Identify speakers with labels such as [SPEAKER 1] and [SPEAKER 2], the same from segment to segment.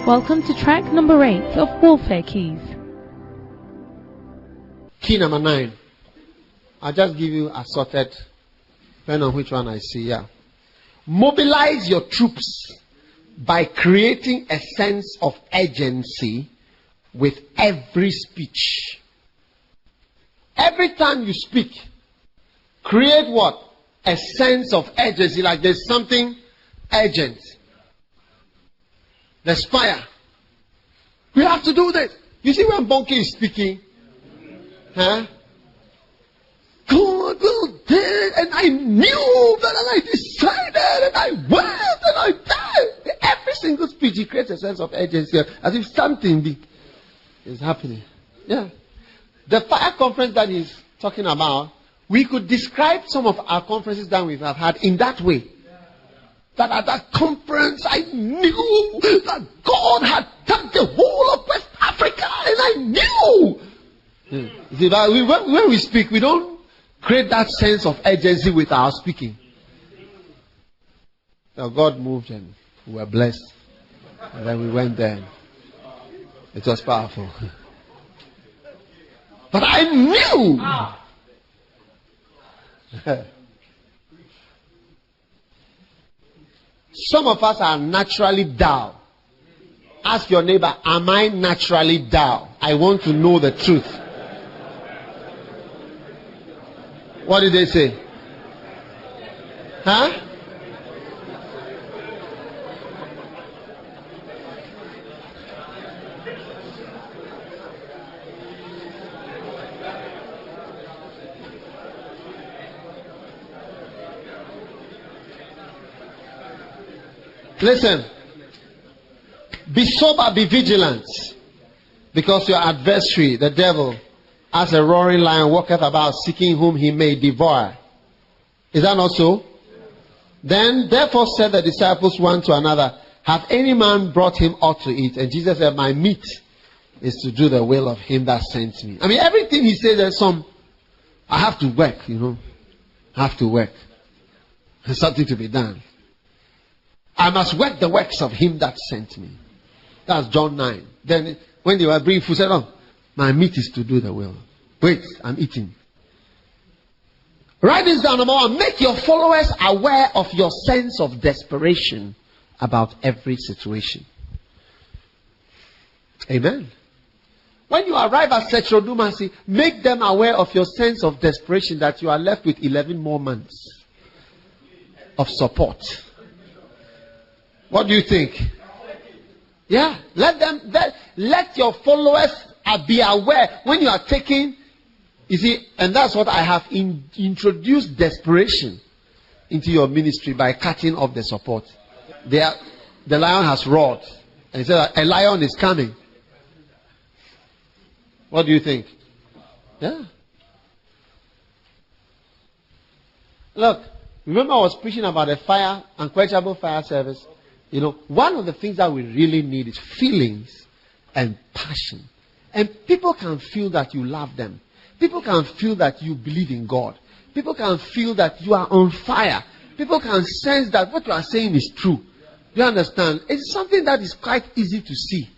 [SPEAKER 1] Welcome to track number 8 of Warfare Keys.
[SPEAKER 2] Key number 9. I'll just give you assorted, depending on which one I see. Yeah. Mobilize your troops by creating a sense of urgency with every speech. Every time you speak, create what? A sense of urgency, like there's something urgent. There's fire. We have to do this. You see when Bonke is speaking, God will do it, and I knew that, and I decided, and I went, and I did. Every single speech, he creates a sense of urgency, as if something big is happening. Yeah. The fire conference that he's talking about, we could describe some of our conferences that we have had in that way. That at that conference, I knew that God had touched the whole of West Africa, and I knew. You see, but when we speak, we don't create that sense of urgency with our speaking. Now God moved and we were blessed. And then we went there. It was powerful. But I knew. Some of us are naturally dull. Ask your neighbor, am I naturally dull? I want to know the truth. What did they say? Huh? Listen. Be sober, be vigilant. Because your adversary, the devil, as a roaring lion, walketh about seeking whom he may devour. Is that not so? Then, therefore said the disciples one to another, hath any man brought him aught to eat? And Jesus said, my meat is to do the will of him that sent me. I mean, everything he says, there's some, I have to work, I have to work. There's something to be done. I must work the works of him that sent me. That's John 9. Then, when they were bringing food, said, my meat is to do the will. Wait, I'm eating. Write this down, number 1. Make your followers aware of your sense of desperation about every situation. Amen. When you arrive at sexual dormancy, make them aware of your sense of desperation that you are left with 11 more months of support. What do you think? Yeah. Let your followers be aware when you are taking, you see, and that's what I have introduced desperation into your ministry by cutting off the support. The lion has roared. And he said, a lion is coming. What do you think? Yeah. Look, remember I was preaching about a fire, unquenchable fire service. One of the things that we really need is feelings and passion. And people can feel that you love them. People can feel that you believe in God. People can feel that you are on fire. People can sense that what you are saying is true. You understand? It's something that is quite easy to see.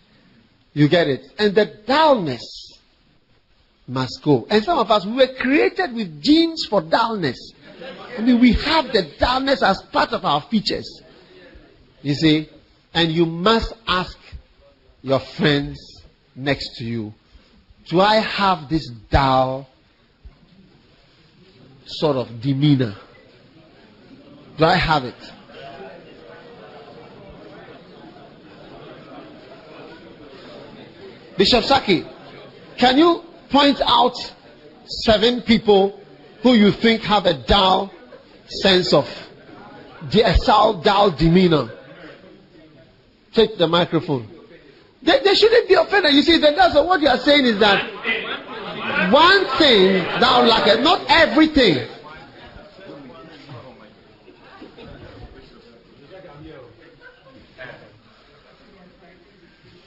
[SPEAKER 2] You get it? And the dullness must go. And some of us, we were created with genes for dullness. I mean, we have the dullness as part of our features. You see, and you must ask your friends next to you, do I have this dull sort of demeanor? Do I have it? Bishop Saki, can you point out 7 people who you think have a dull sense of dull demeanor? Take the microphone. They shouldn't be offended. You see, that's what you are saying is that one thing thou lackest, not everything.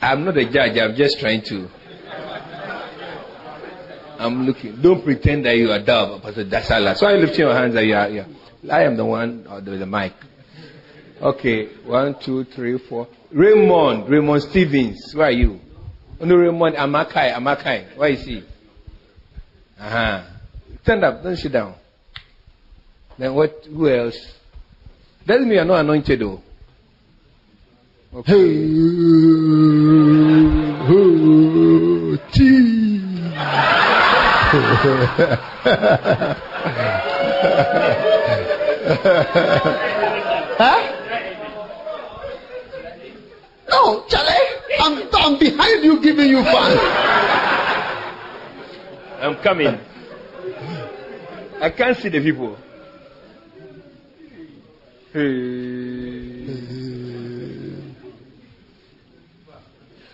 [SPEAKER 3] I'm not a judge. I'm just trying to. I'm looking. Don't pretend that you are dull, Pastor Dasala. So I lift your hands that you are. I am the one with the mic. Okay, 1, 2, 3, 4. Raymond Stevens. Where are you? Oh, no, Raymond Amakai. Where is he? Stand up. Don't sit down. Then what? Who else? Doesn't mean you're not anointed though. Okay.
[SPEAKER 2] Huh? No, Charlie, I'm behind you, giving you fun.
[SPEAKER 3] I'm coming. I can't see the people.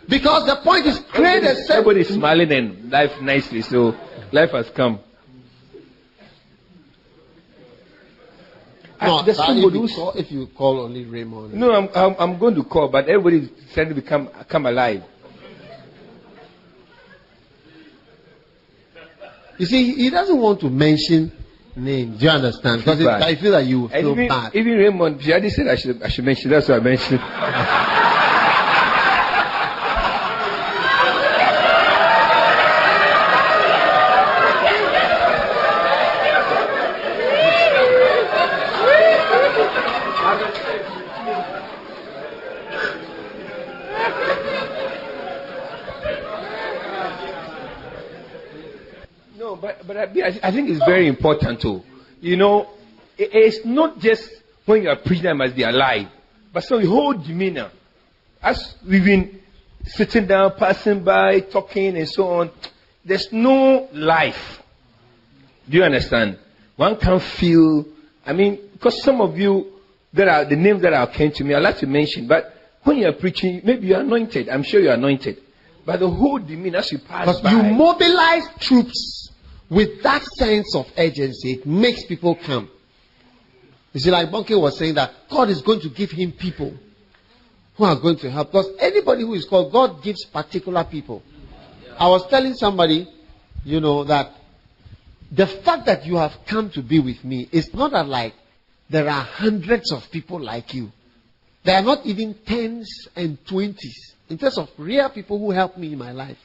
[SPEAKER 2] Because the point is, create a set.
[SPEAKER 3] Everybody's smiling and life nicely, so life has come.
[SPEAKER 2] No,
[SPEAKER 3] There's somebody
[SPEAKER 2] if you call only Raymond.
[SPEAKER 3] No, I'm going to call, but everybody's trying to come alive.
[SPEAKER 2] You see, he doesn't want to mention names. Do you understand? Because I feel that you feel bad.
[SPEAKER 3] Even Raymond, she already said I should mention. That's what I mentioned. But I think it's very important too. You know, it's not just when you are preaching that must be alive, but so your whole demeanor. As we've been sitting down, passing by, talking and so on, there's no life. Do you understand? One can feel, because some of you, there are the names that came to me, I'd like to mention, but when you are preaching, maybe you're anointed. I'm sure you're anointed. But the whole demeanor as you pass by.
[SPEAKER 2] You mobilize troops with that sense of urgency, it makes people come. You see, like Bonke was saying, that God is going to give him people who are going to help. Because anybody who is called, God gives particular people. I was telling somebody, that the fact that you have come to be with me is not that like there are hundreds of people like you. There are not even tens and twenties in terms of real people who help me in my life.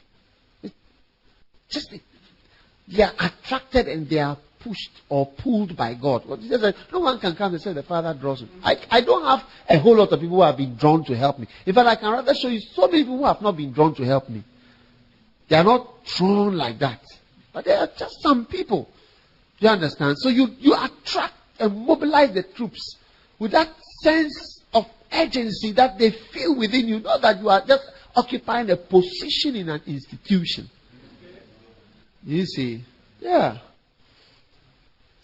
[SPEAKER 2] They are attracted and they are pushed or pulled by God. No one can come and say the Father draws him. I don't have a whole lot of people who have been drawn to help me. In fact, I can rather show you so many people who have not been drawn to help me. They are not drawn like that. But there are just some people. Do you understand? So you attract and mobilize the troops with that sense of urgency that they feel within you. Not that you are just occupying a position in an institution. You see, yeah.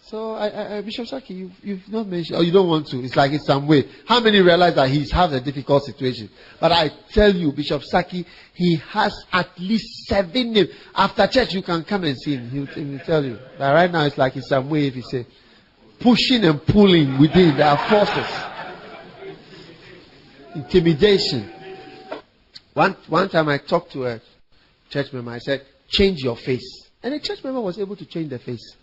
[SPEAKER 2] So, Bishop Saki, you've not mentioned, or you don't want to. It's like it's some way. How many realize that he has a difficult situation? But I tell you, Bishop Saki, he has at least 7 names. After church, you can come and see him. He'll tell you. But right now, it's like it's some way. If he say pushing and pulling within, there are forces. Intimidation. One time I talked to a church member. I said, change your face. And the church member was able to change the face.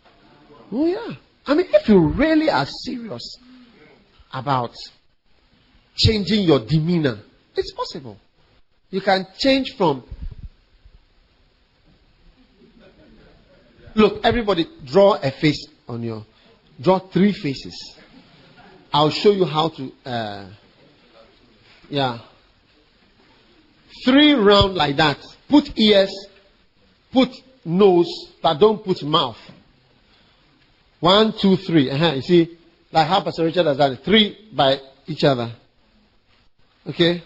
[SPEAKER 2] Oh, yeah. If you really are serious about changing your demeanor, it's possible. You can change from. Look, everybody, draw a face on your. Draw 3 faces. I'll show you how to. 3 round like that. Put ears. Put nose, but don't put mouth. 1, 2, 3. You see, like how Pastor Richard has done it. 3 by each other. Okay?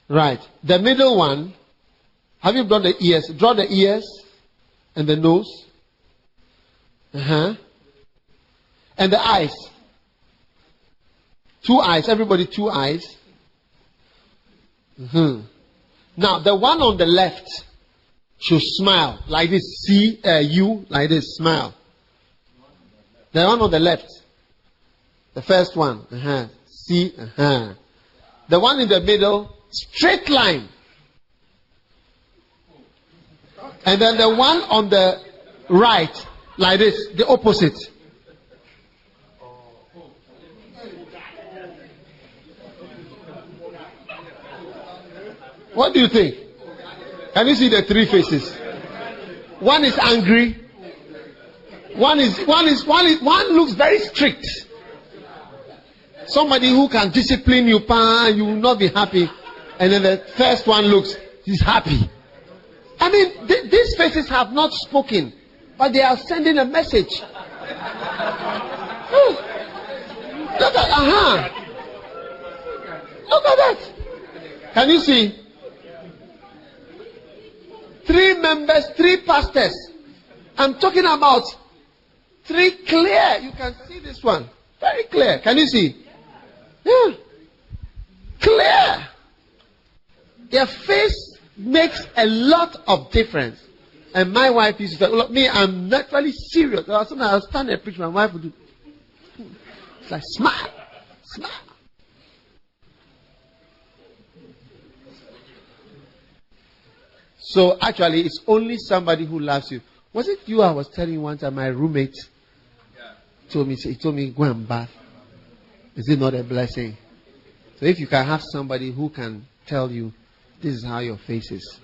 [SPEAKER 2] Right. The middle one, have you drawn the ears? Draw the ears and the nose. And the eyes. 2 eyes. Everybody, 2 eyes. Now, the one on the left should smile like this. See you like this. Smile. The one on the left. The first one. See. The one in the middle. Straight line. And then the one on the right. Like this. The opposite. What do you think? Can you see the three faces? One is angry. One looks very strict. Somebody who can discipline you, you will not be happy. And then the first one looks, he's happy. I mean, these faces have not spoken, but they are sending a message. Look at, look at that. Can you see? 3 members, 3 pastors. I'm talking about 3 clear. You can see this one. Very clear. Can you see? Yeah. Clear. Their face makes a lot of difference. And my wife used to say, look, me, I'm naturally serious. Sometimes I'll stand and preach. My wife would do. It's like, smile. Smile. So actually, it's only somebody who loves you. Was it you I was telling one time? My roommate told me, go and bath. Is it not a blessing? So if you can have somebody who can tell you, this is how your face is.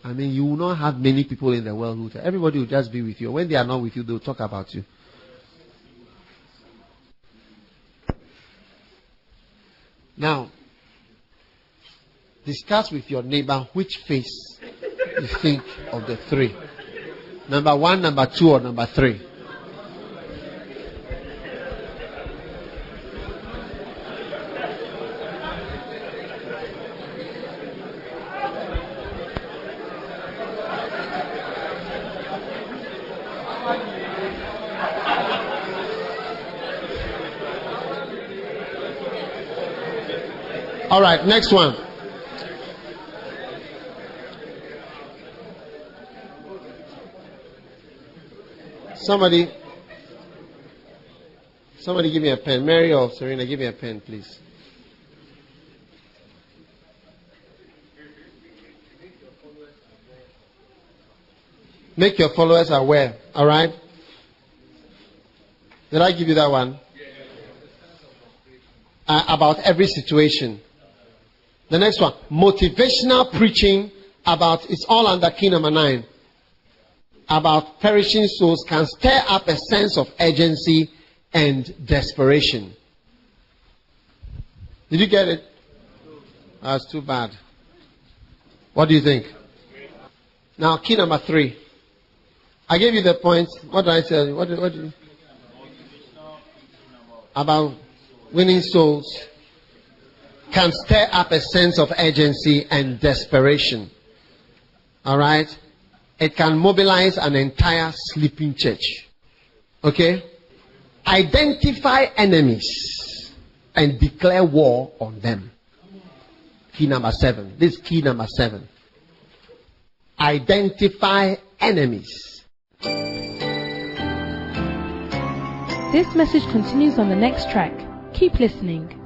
[SPEAKER 2] I mean, you will not have many people in the world who tell. Everybody will just be with you. When they are not with you, they'll talk about you. Now, discuss with your neighbor which face you think of the 3. Number 1, number 2, or number 3. All right, next one. Somebody give me a pen. Mary or Serena, give me a pen, please. Make your followers aware. All right? Did I give you that one? About every situation. The next one, motivational preaching about, it's all under key number 9. About perishing souls can stir up a sense of urgency and desperation. Did you get it? That's too bad. What do you think? Now, key number 3. I gave you the points. What did I tell you? What did you? About winning souls can stir up a sense of urgency and desperation. All right? It can mobilize an entire sleeping church. Okay? Identify enemies and declare war on them. Key number 7. This is key number 7. Identify enemies.
[SPEAKER 1] This message continues on the next track. Keep listening.